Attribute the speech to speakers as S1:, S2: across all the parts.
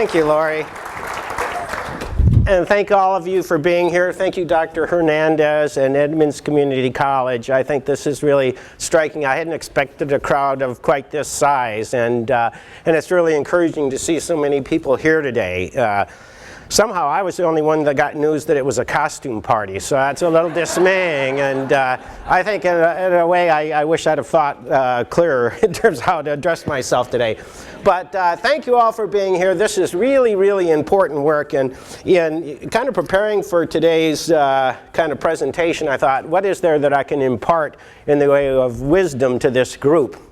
S1: Thank you, Lori. And thank all of you for being here. Thank you, Dr. Hernandez and Edmonds Community College. I think this is really striking. I hadn't expected a crowd of quite this size, and it's really encouraging to see so many people here today. Somehow I was the only one that got news that it was a costume party, so that's a little dismaying, and I think in a way I wish I'd have thought clearer in terms of how to address myself today. But thank you all for being here. This is really, really important work, and in kind of preparing for today's kind of presentation, I thought, what is there that I can impart in the way of wisdom to this group?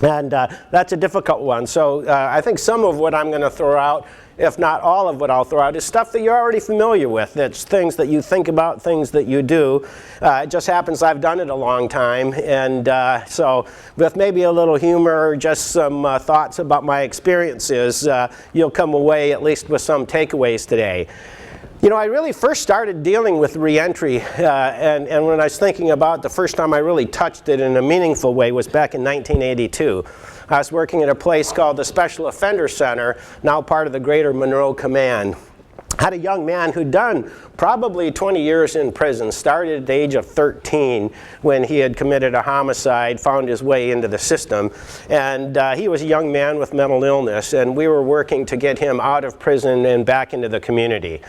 S1: And that's a difficult one. So I think some of what I'm going to throw out, if not all of what I'll throw out, is stuff that you're already familiar with. It's things that you think about, things that you do. It just happens I've done it a long time. And so with maybe a little humor, just some thoughts about my experiences, you'll come away at least with some takeaways today. You know, I really first started dealing with reentry, and when I was thinking about the first time I really touched it in a meaningful way was back in 1982. I was working at a place called the Special Offender Center, now part of the Greater Monroe Command. I had a young man who'd done probably 20 years in prison, started at the age of 13 when he had committed a homicide, found his way into the system, and he was a young man with mental illness, and we were working to get him out of prison and back into the community.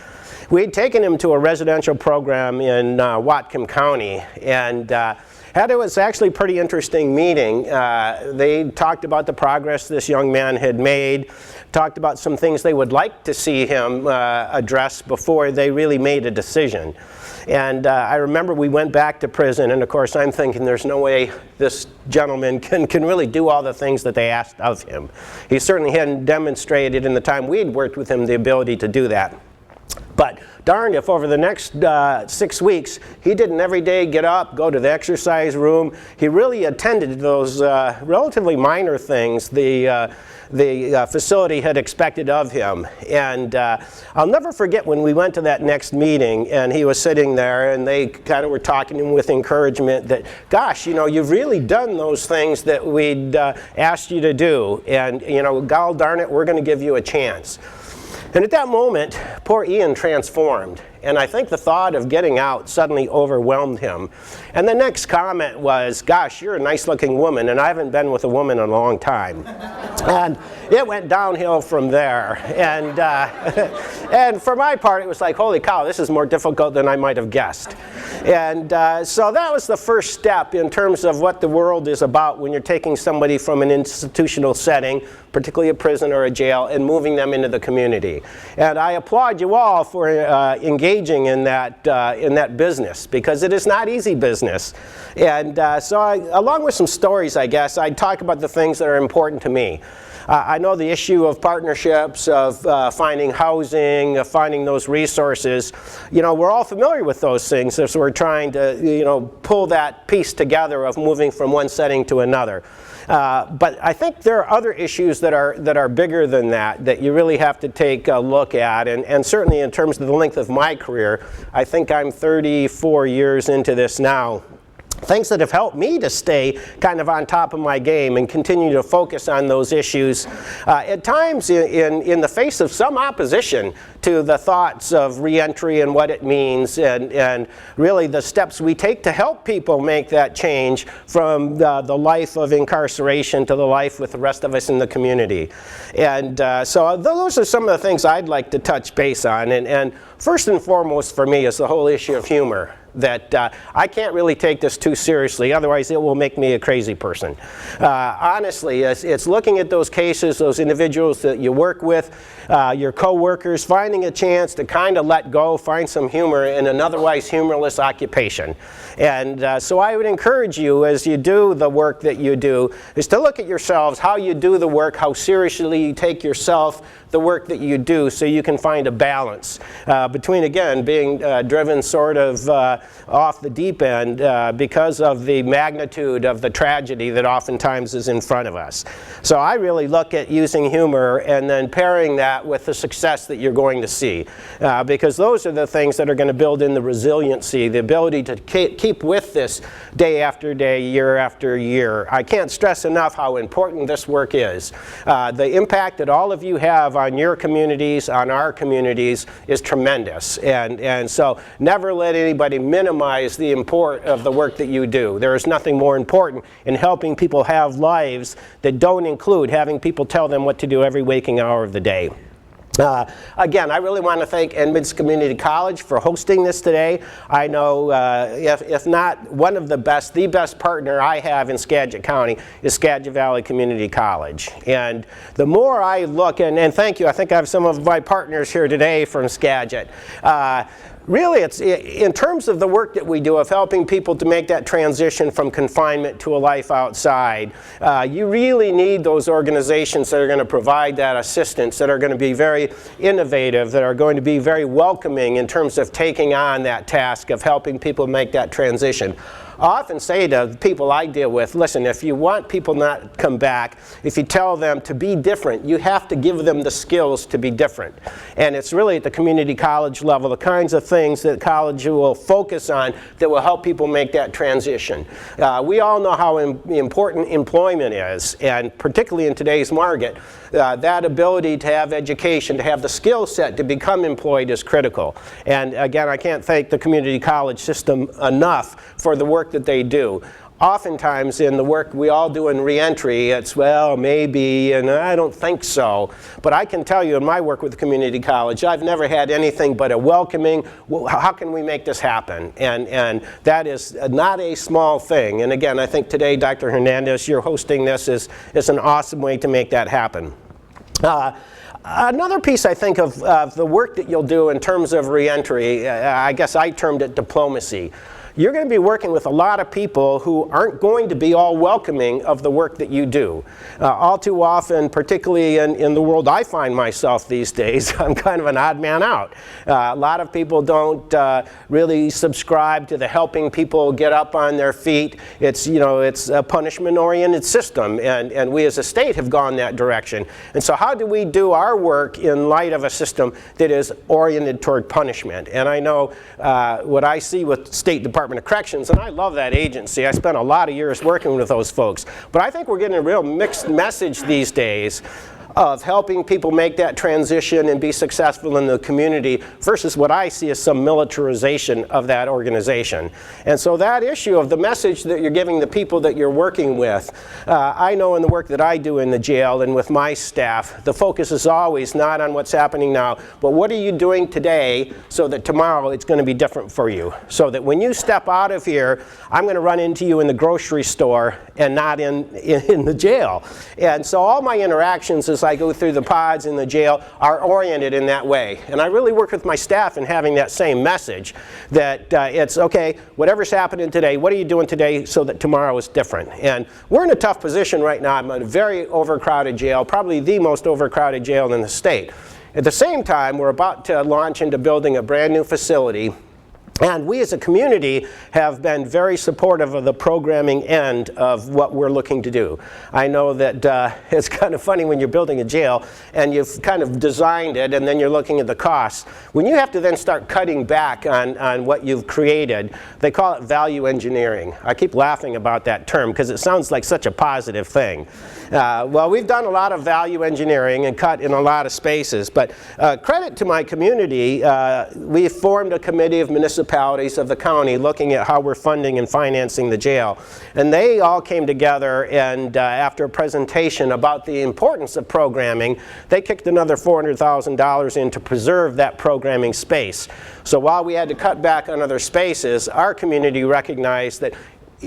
S1: We had taken him to a residential program in Whatcom County, and it was actually a pretty interesting meeting. They talked about the progress this young man had made, talked about some things they would like to see him address before they really made a decision. And I remember we went back to prison, and of course I'm thinking there's no way this gentleman can really do all the things that they asked of him. He certainly hadn't demonstrated in the time we'd worked with him the ability to do that. But darned if over the next 6 weeks he didn't every day get up, go to the exercise room. He really attended to those relatively minor things the facility had expected of him. And I'll never forget when we went to that next meeting and he was sitting there and they kind of were talking to him with encouragement that, gosh, you know, you've really done those things that we'd asked you to do. And, you know, gol darn it, we're going to give you a chance. And at that moment, poor Ian transformed. And I think the thought of getting out suddenly overwhelmed him. And the next comment was, gosh, you're a nice looking woman, and I haven't been with a woman in a long time. And it went downhill from there. And, and for my part, it was like, holy cow, this is more difficult than I might have guessed. And so that was the first step in terms of what the world is about when you're taking somebody from an institutional setting, particularly a prison or a jail, and moving them into the community. And I applaud you all for engaging in that business, because it is not easy business. And so along with some stories, I guess, I'd talk about the things that are important to me. I know the issue of partnerships, of finding housing, of finding those resources. You know, we're all familiar with those things as we're trying to, you know, pull that piece together of moving from one setting to another. But I think there are other issues that are bigger than that you really have to take a look at. And certainly in terms of the length of my career, I think I'm 34 years into this now. Things that have helped me to stay kind of on top of my game and continue to focus on those issues, at times in the face of some opposition to the thoughts of reentry and what it means, and really the steps we take to help people make that change from the life of incarceration to the life with the rest of us in the community. And so those are some of the things I'd like to touch base on. And first and foremost for me is the whole issue of humor. That I can't really take this too seriously, otherwise it will make me a crazy person. Honestly, it's looking at those cases, those individuals that you work with, your co-workers, finding a chance to kind of let go, find some humor in an otherwise humorless occupation. And so I would encourage you, as you do the work that you do, is to look at yourselves, how you do the work, how seriously you take yourself, the work that you do, so you can find a balance between, again, being driven sort of off the deep end because of the magnitude of the tragedy that oftentimes is in front of us. So I really look at using humor and then pairing that with the success that you're going to see, because those are the things that are going to build in the resiliency, the ability to keep with this day after day, year after year. I can't stress enough how important this work is. The impact that all of you have on your communities, on our communities, is tremendous. And so never let anybody minimize the import of the work that you do. There is nothing more important in helping people have lives that don't include having people tell them what to do every waking hour of the day. Again, I really want to thank Edmonds Community College for hosting this today. I know, if not one of the best partner I have in Skagit County is Skagit Valley Community College. And the more I look, and thank you, I think I have some of my partners here today from Skagit. Really, it's in terms of the work that we do of helping people to make that transition from confinement to a life outside. You really need those organizations that are going to provide that assistance, that are going to be very innovative, that are going to be very welcoming in terms of taking on that task of helping people make that transition. I often say to people I deal with, listen, if you want people not to come back, if you tell them to be different, you have to give them the skills to be different. And it's really at the community college level, the kinds of things that college will focus on that will help people make that transition. We all know how important employment is, and particularly in today's market, that ability to have education, to have the skill set to become employed is critical. And again, I can't thank the community college system enough for the work that they do. Oftentimes in the work we all do in reentry, it's, well, maybe, and I don't think so. But I can tell you in my work with the community college, I've never had anything but a welcoming, well, how can we make this happen? And that is not a small thing. And again, I think today, Dr. Hernandez, you're hosting this is an awesome way to make that happen. Another piece, I think, of the work that you'll do in terms of reentry, I guess I termed it diplomacy. You're going to be working with a lot of people who aren't going to be all welcoming of the work that you do. All too often, particularly in the world I find myself these days, I'm kind of an odd man out. A lot of people don't really subscribe to the helping people get up on their feet. It's, you know, it's a punishment-oriented system, and we as a state have gone that direction. And so how do we do our work in light of a system that is oriented toward punishment? And I know what I see with State Department of Corrections, and I love that agency. I spent a lot of years working with those folks. But I think we're getting a real mixed message these days of helping people make that transition and be successful in the community versus what I see as some militarization of that organization. And so that issue of the message that you're giving the people that you're working with, I know in the work that I do in the jail and with my staff, the focus is always not on what's happening now, but what are you doing today so that tomorrow it's going to be different for you. So that when you step out of here, I'm going to run into you in the grocery store and not in the jail. And so all my interactions as I go through the pods in the jail are oriented in that way. And I really work with my staff in having that same message, that it's, okay, whatever's happening today, what are you doing today so that tomorrow is different? And we're in a tough position right now. I'm in a very overcrowded jail, probably the most overcrowded jail in the state. At the same time, we're about to launch into building a brand new facility. And we as a community have been very supportive of the programming end of what we're looking to do. I know that it's kind of funny when you're building a jail and you've kind of designed it and then you're looking at the costs. When you have to then start cutting back on what you've created, they call it value engineering. I keep laughing about that term because it sounds like such a positive thing. Well, we've done a lot of value engineering and cut in a lot of spaces, but credit to my community, we formed a committee of municipalities of the county looking at how we're funding and financing the jail. And they all came together, and after a presentation about the importance of programming, they kicked another $400,000 in to preserve that programming space. So while we had to cut back on other spaces, our community recognized that,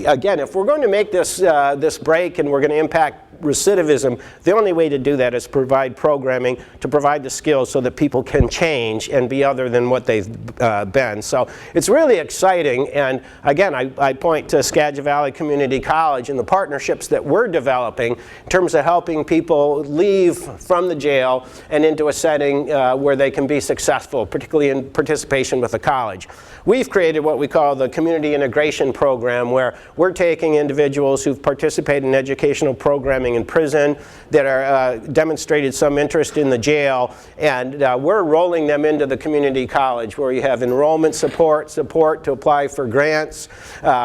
S1: again, if we're going to make this, this break and we're going to impact recidivism, the only way to do that is provide programming, to provide the skills so that people can change and be other than what they've been. So it's really exciting, and again, I point to Skagit Valley Community College and the partnerships that we're developing in terms of helping people leave from the jail and into a setting where they can be successful, particularly in participation with the college. We've created what we call the Community Integration Program, where we're taking individuals who've participated in educational programming in prison, that are demonstrated some interest in the jail, and we're rolling them into the community college, where you have enrollment support to apply for grants,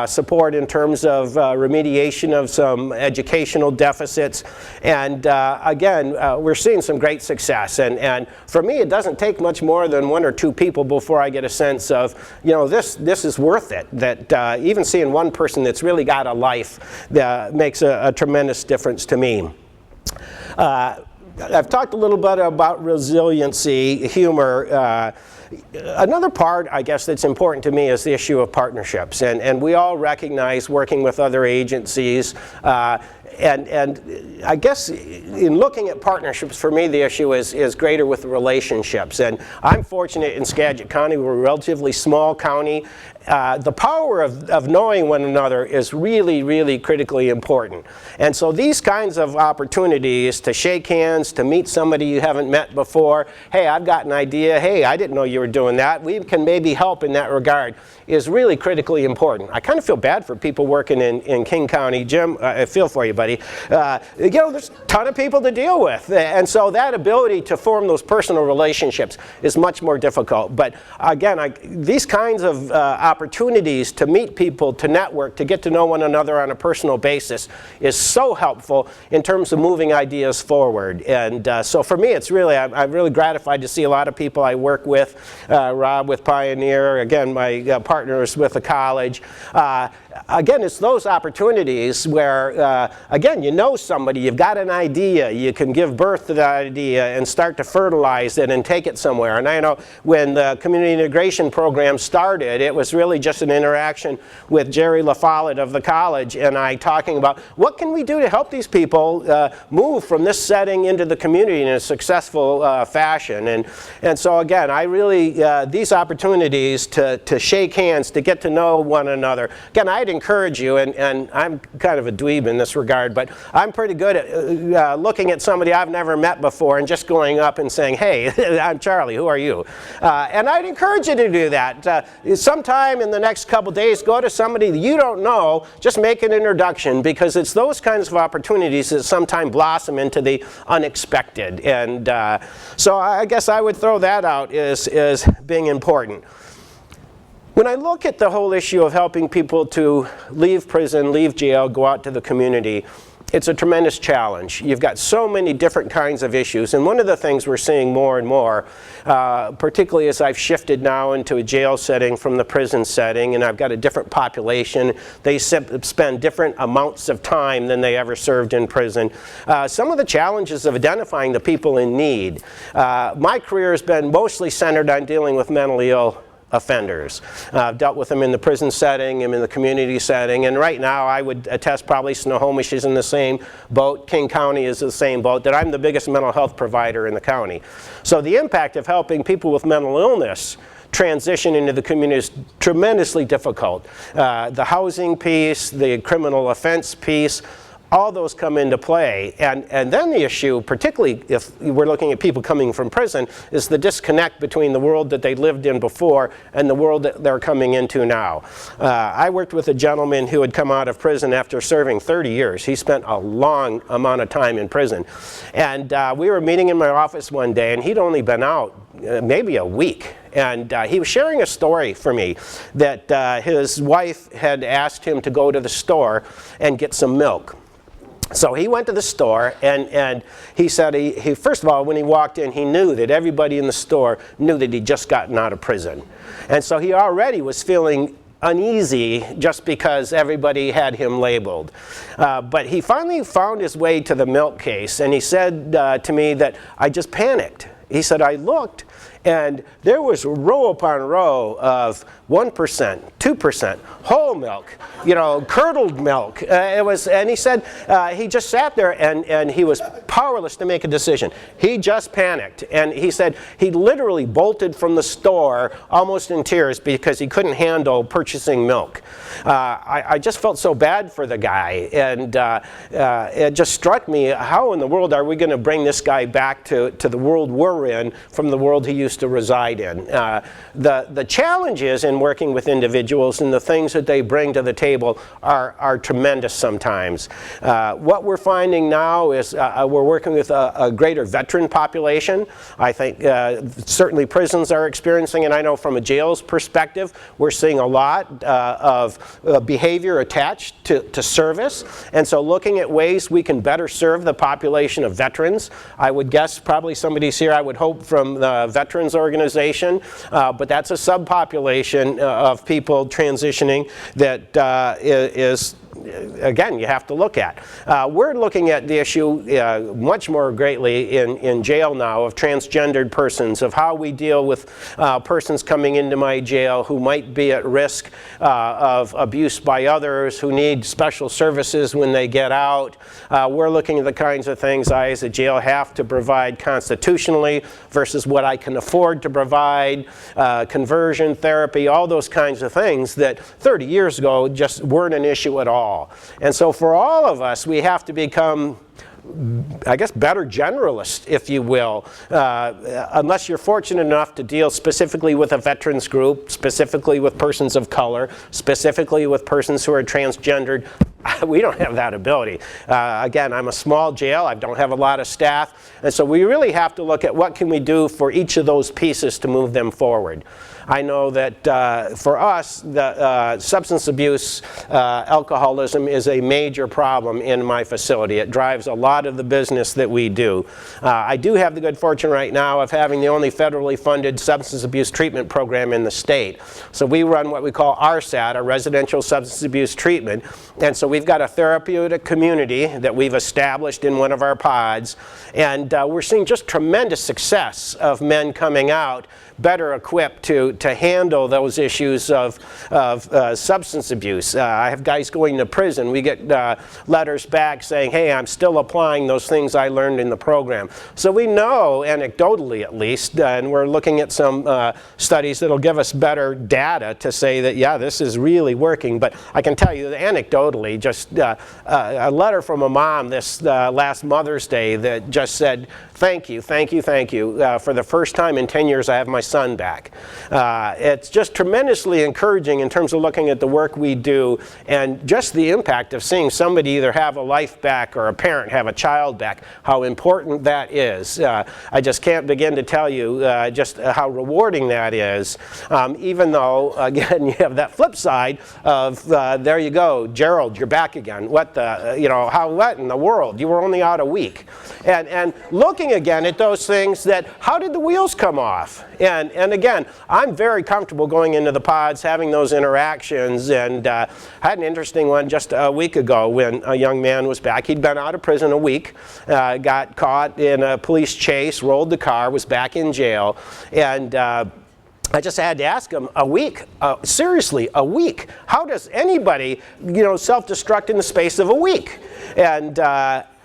S1: support in terms of remediation of some educational deficits, and again, we're seeing some great success. And for me, it doesn't take much more than 1 or 2 people before I get a sense of, you know, this is worth it. That even seeing one person that's really got a life makes a tremendous difference to me. I've talked a little bit about resiliency, humor. Another part, I guess, that's important to me is the issue of partnerships. And we all recognize working with other agencies. And I guess in looking at partnerships, for me, the issue is greater with the relationships. And I'm fortunate in Skagit County. We're a relatively small county. The power of knowing one another is really, really critically important. And so these kinds of opportunities to shake hands, to meet somebody you haven't met before, hey, I've got an idea, hey, I didn't know you were doing that, we can maybe help in that regard, is really critically important. I kind of feel bad for people working in King County. Jim, I feel for you, buddy. You know, there's a ton of people to deal with. And so that ability to form those personal relationships is much more difficult. But again, these kinds of opportunities to meet people, to network, to get to know one another on a personal basis is so helpful in terms of moving ideas forward. And so for me, it's really, I'm really gratified to see a lot of people I work with, Rob with Pioneer, again, my partners with the college. Again, it's those opportunities where, again, you know somebody, you've got an idea, you can give birth to that idea and start to fertilize it and take it somewhere. And I know when the community integration program started, it was really just an interaction with Jerry LaFollette of the college and I talking about what can we do to help these people move from this setting into the community in a successful fashion. And so again, I really, these opportunities to shake hands, to get to know one another. Again, I'd encourage you, and I'm kind of a dweeb in this regard, but I'm pretty good at looking at somebody I've never met before and just going up and saying, hey, I'm Charlie, who are you? And I'd encourage you to do that. Sometime in the next couple days, go to somebody that you don't know, just make an introduction, because it's those kinds of opportunities that sometimes blossom into the unexpected. And so I guess I would throw that out as being important. When I look at the whole issue of helping people to leave prison, leave jail, go out to the community, it's a tremendous challenge. You've got so many different kinds of issues, and one of the things we're seeing more and more, particularly as I've shifted now into a jail setting from the prison setting, and I've got a different population, they spend different amounts of time than they ever served in prison. Some of the challenges of identifying the people in need. My career has been mostly centered on dealing with mentally ill offenders. I've dealt with them in the prison setting and in the community setting, and right now I would attest probably Snohomish is in the same boat, King County is in the same boat, that I'm the biggest mental health provider in the county. So the impact of helping people with mental illness transition into the community is tremendously difficult. The housing piece, the criminal offense piece, all those come into play. And then the issue, particularly if we're looking at people coming from prison, is the disconnect between the world that they lived in before and the world that they're coming into now. I worked with a gentleman who had come out of prison after serving 30 years. He spent a long amount of time in prison. And we were meeting in my office one day, and he'd only been out maybe a week. And he was sharing a story for me that his wife had asked him to go to the store and get some milk. So he went to the store, and he said he first of all, when he walked in, he knew that everybody in the store knew that he'd just gotten out of prison. And so he already was feeling uneasy just because everybody had him labeled. But he finally found his way to the milk case, and he said to me that I just panicked. He said, I looked, and there was row upon row of 1%, 2%, whole milk, you know, curdled milk. And he said he just sat there and he was powerless to make a decision. He just panicked. And he said he literally bolted from the store almost in tears because he couldn't handle purchasing milk. I just felt so bad for the guy. And it just struck me, how in the world are we going to bring this guy back to the world we're in from the world he used to reside in? The challenge is, and in working with individuals, and the things that they bring to the table are tremendous sometimes. What we're finding now is we're working with a greater veteran population. I think certainly prisons are experiencing, and I know from a jail's perspective, we're seeing a lot of behavior attached to service. And so looking at ways we can better serve the population of veterans. I would guess probably somebody's here, I would hope, from the Veterans Organization, but that's a subpopulation of people transitioning that is again, you have to look at. We're looking at the issue much more greatly in jail now of transgendered persons, of how we deal with persons coming into my jail who might be at risk of abuse by others, who need special services when they get out. We're looking at the kinds of things I as a jail have to provide constitutionally versus what I can afford to provide, conversion therapy, all those kinds of things that 30 years ago just weren't an issue at all. And so for all of us, we have to become, I guess, better generalists, if you will, unless you're fortunate enough to deal specifically with a veterans group, specifically with persons of color, specifically with persons who are transgendered. We don't have that ability. Again, I'm a small jail. I don't have a lot of staff. And so we really have to look at what can we do for each of those pieces to move them forward. I know that for us, the substance abuse, alcoholism is a major problem in my facility. It drives a lot of the business that we do. I do have the good fortune right now of having the only federally funded substance abuse treatment program in the state. So we run what we call RSAT, a residential substance abuse treatment. And so we've got a therapeutic community that we've established in one of our pods. And we're seeing just tremendous success of men coming out better equipped to handle those issues of substance abuse. I have guys going to prison. We get letters back saying, hey, I'm still applying those things I learned in the program. So we know, anecdotally at least, and we're looking at some studies that'll give us better data to say that, yeah, this is really working. But I can tell you that anecdotally, just a letter from a mom this last Mother's Day that just said, thank you, thank you, thank you. For the first time in 10 years, I have my son back. It's just tremendously encouraging in terms of looking at the work we do and just the impact of seeing somebody either have a life back or a parent have a child back, how important that is. I just can't begin to tell you just how rewarding that is, even though, again, you have that flip side of, there you go, Gerald, you're back again. What the, what in the world? You were only out a week. And looking again at those things that, how did the wheels come off? And again, I'm very comfortable going into the pods, having those interactions, and I had an interesting one just a week ago when a young man was back. He'd been out of prison a week, got caught in a police chase, rolled the car, was back in jail, and I just had to ask him, a week? Seriously, a week? How does anybody, self-destruct in the space of a week? And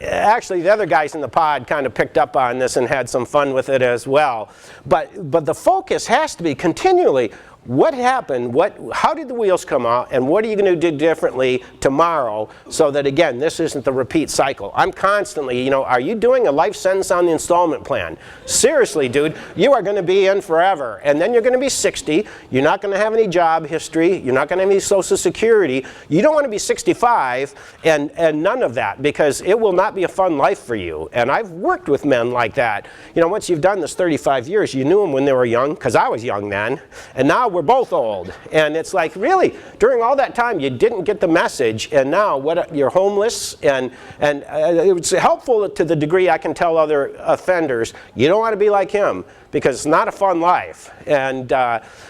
S1: actually, the other guys in the pod kind of picked up on this and had some fun with it as well. But the focus has to be continually, what happened, how did the wheels come out, and what are you going to do differently tomorrow so that, again, this isn't the repeat cycle. I'm constantly, are you doing a life sentence on the installment plan? Seriously, dude, you are going to be in forever, and then you're going to be 60, you're not going to have any job history, you're not going to have any Social Security, you don't want to be 65 and none of that, because it will not be a fun life for you. And I've worked with men like that. Once you've done this 35 years, you knew them when they were young, because I was young then, and now we're both old. And it's like, really, during all that time you didn't get the message, and now you're homeless, and it's helpful to the degree I can tell other offenders, you don't want to be like him, because it's not a fun life. And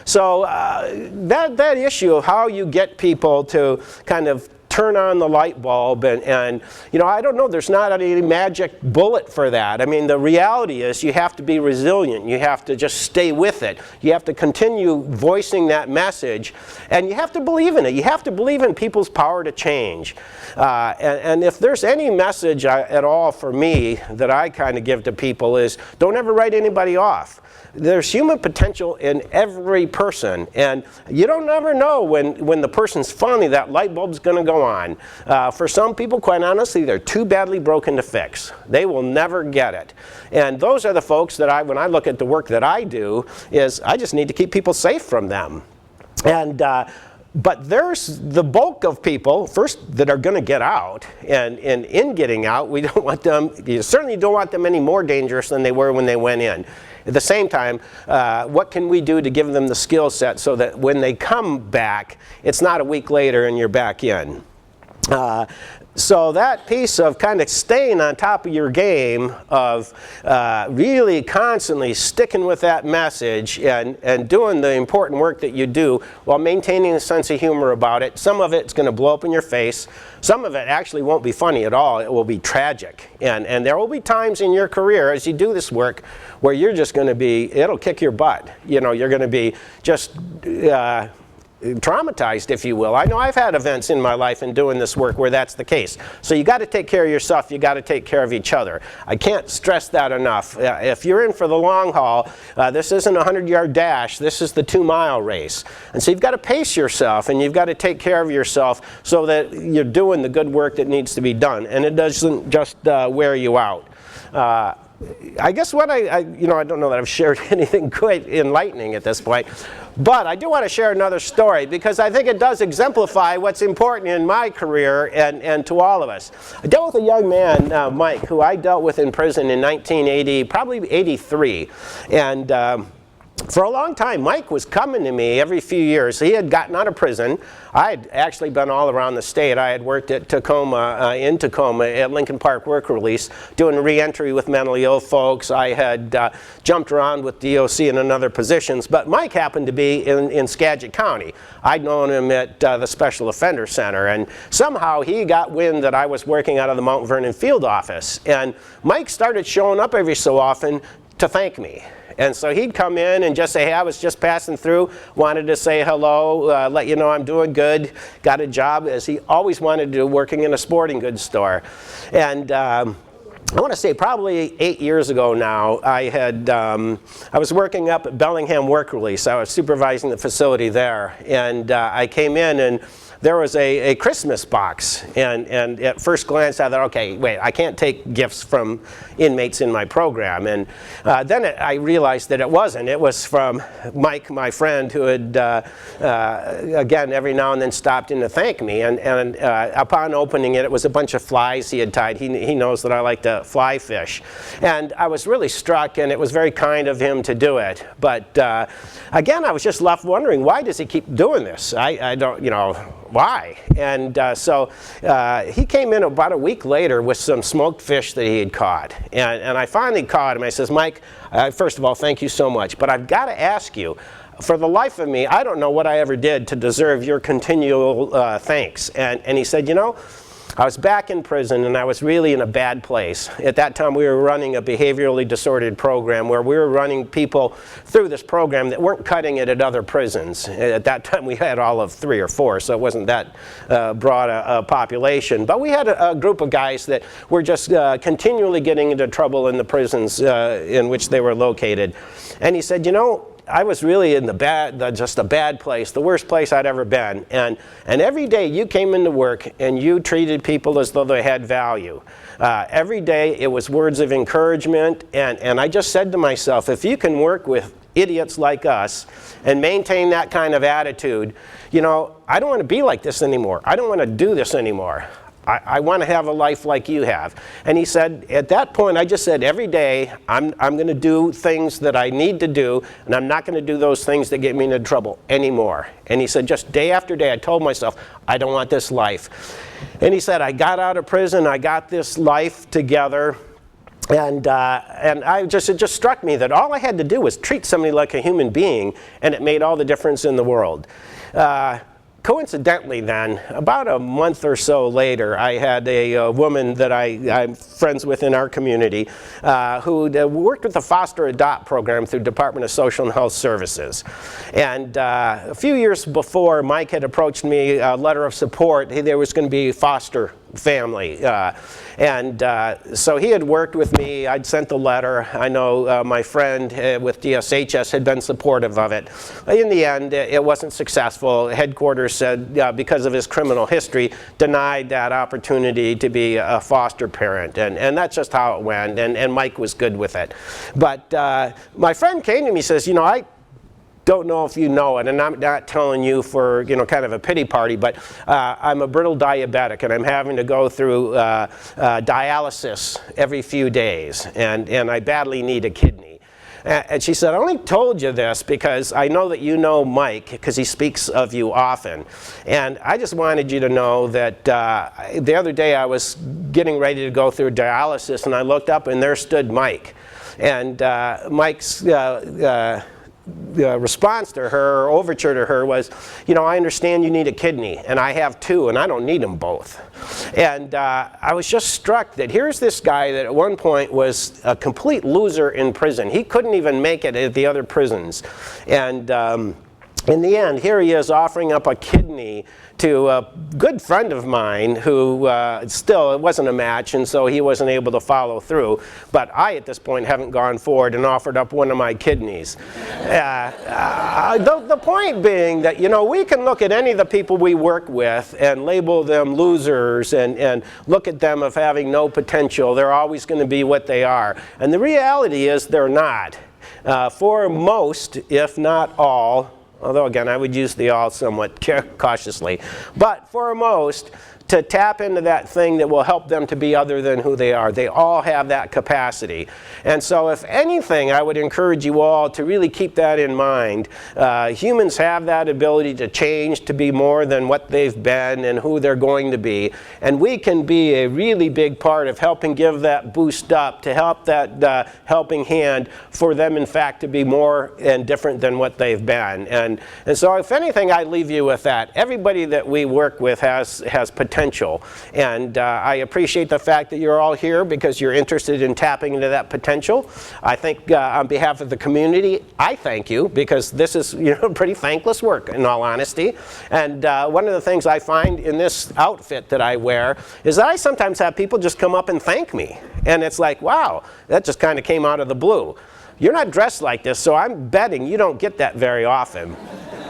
S1: so that issue of how you get people to kind of turn on the light bulb, and I don't know, there's not any magic bullet for that. I mean, the reality is you have to be resilient. You have to just stay with it. You have to continue voicing that message, and you have to believe in it. You have to believe in people's power to change. And if there's any message at all for me that I kind of give to people is, don't ever write anybody off. There's human potential in every person, and you don't ever know when the person's finally, that light bulb's going to go on. For some people, quite honestly, they're too badly broken to fix. They will never get it. And those are the folks that when I look at the work that I do, is I just need to keep people safe from them. But there's the bulk of people, first, that are going to get out, and in getting out, we don't want them, you certainly don't want them any more dangerous than they were when they went in. At the same time, what can we do to give them the skill set so that when they come back, it's not a week later and you're back in? So that piece of kind of staying on top of your game, of really constantly sticking with that message and doing the important work that you do while maintaining a sense of humor about it. Some of it's going to blow up in your face. Some of it actually won't be funny at all. It will be tragic. And there will be times in your career as you do this work where you're just going to be, it'll kick your butt. You know, you're going to be just traumatized, if you will. I know I've had events in my life in doing this work where that's the case. So you got to take care of yourself, you got to take care of each other. I can't stress that enough. If you're in for the long haul, this isn't a 100-yard dash, this is the 2-mile race. And so you've got to pace yourself and you've got to take care of yourself so that you're doing the good work that needs to be done. And it doesn't just wear you out. I guess what I don't know that I've shared anything quite enlightening at this point, but I do want to share another story because I think it does exemplify what's important in my career and to all of us. I dealt with a young man, Mike, who I dealt with in prison in 1980, probably 83, and for a long time, Mike was coming to me every few years. He had gotten out of prison. I had actually been all around the state. I had worked at Tacoma, in Tacoma, at Lincoln Park Work Release, doing reentry with mentally ill folks. I had jumped around with DOC in other positions, but Mike happened to be in Skagit County. I'd known him at the Special Offender Center, and somehow he got wind that I was working out of the Mount Vernon field office. And Mike started showing up every so often to thank me. And so he'd come in and just say, hey, I was just passing through, wanted to say hello, let you know I'm doing good, got a job, as he always wanted to do, working in a sporting goods store. And I want to say probably 8 years ago now, I was working up at Bellingham Work Release. I was supervising the facility there. And I came in and there was a Christmas box, and at first glance I thought, okay, wait, I can't take gifts from inmates in my program. And then I realized that it wasn't. It was from Mike, my friend, who had, again, every now and then stopped in to thank me. And upon opening it, it was a bunch of flies he had tied. He knows that I like to fly fish. And I was really struck, and it was very kind of him to do it. But again, I was just left wondering, why does he keep doing this? I don't, why? And so he came in about a week later with some smoked fish that he had caught. And I finally caught him. I says, Mike, first of all, thank you so much. But I've got to ask you, for the life of me, I don't know what I ever did to deserve your continual thanks. And he said, I was back in prison and I was really in a bad place. At that time we were running a behaviorally disordered program where we were running people through this program that weren't cutting it at other prisons. At that time we had all of 3 or 4, so it wasn't that broad a population. But we had a group of guys that were just continually getting into trouble in the prisons in which they were located. And he said, I was really in just a bad place, the worst place I'd ever been. And every day you came into work and you treated people as though they had value. Every day it was words of encouragement. And I just said to myself, if you can work with idiots like us and maintain that kind of attitude, I don't want to be like this anymore. I don't want to do this anymore. I want to have a life like you have. And he said, at that point, I just said, every day I'm going to do things that I need to do, and I'm not going to do those things that get me into trouble anymore. And he said, just day after day, I told myself, I don't want this life. And he said, I got out of prison, I got this life together, and it just struck me that all I had to do was treat somebody like a human being, and it made all the difference in the world. Coincidentally then, about a month or so later, I had a woman that I'm friends with in our community who worked with the foster adopt program through Department of Social and Health Services. And a few years before, Mike had approached me, a letter of support. There was going to be a foster family. So he had worked with me. I'd sent the letter. I know my friend with DSHS had been supportive of it. In the end, it wasn't successful. Headquarters said, because of his criminal history, denied that opportunity to be a foster parent. And that's just how it went. And Mike was good with it. But my friend came to me and says, don't know if you know it, and I'm not telling you for, you know, kind of a pity party, but I'm a brittle diabetic, and I'm having to go through dialysis every few days, and I badly need a kidney. And she said, I only told you this because I know that you know Mike, because he speaks of you often. And I just wanted you to know that the other day I was getting ready to go through dialysis, and I looked up, and there stood Mike. And Mike's response to her, or overture to her, was, you know, I understand you need a kidney, and I have two, and I don't need them both. And I was just struck that here's this guy that at one point was a complete loser in prison. He couldn't even make it at the other prisons. And in the end, here he is offering up a kidney to a good friend of mine who still, it wasn't a match, and so he wasn't able to follow through. But I, at this point, haven't gone forward and offered up one of my kidneys. The point being that, you know, we can look at any of the people we work with and label them losers and look at them as having no potential. They're always going to be what they are. And the reality is they're not. For most, if not all, although again I would use the all somewhat cautiously, but for most, to tap into that thing that will help them to be other than who they are. They all have that capacity. And so if anything, I would encourage you all to really keep that in mind. Humans have that ability to change, to be more than what they've been and who they're going to be. And we can be a really big part of helping give that boost up, to help that helping hand for them, in fact, to be more and different than what they've been. And so if anything, I leave you with that. Everybody that we work with has potential. And I appreciate the fact that you're all here because you're interested in tapping into that potential. I think on behalf of the community, I thank you because this is, you know, pretty thankless work, in all honesty. And one of the things I find in this outfit that I wear is that I sometimes have people just come up and thank me. And it's like, wow, that just kind of came out of the blue. You're not dressed like this, so I'm betting you don't get that very often.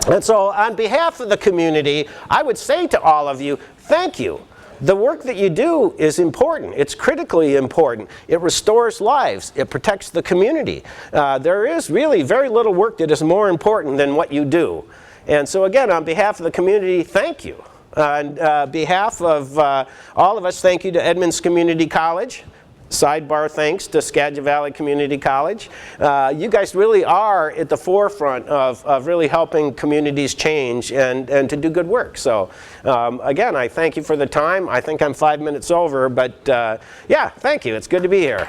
S1: And so on behalf of the community, I would say to all of you, thank you. The work that you do is important. It's critically important. It restores lives. It protects the community. There is really very little work that is more important than what you do. And so again, on behalf of the community, thank you. On behalf of all of us, thank you to Edmonds Community College. Sidebar thanks to Skagit Valley Community College. You guys really are at the forefront of really helping communities change and to do good work. So again, I thank you for the time. I think I'm 5 minutes over, but yeah, thank you. It's good to be here.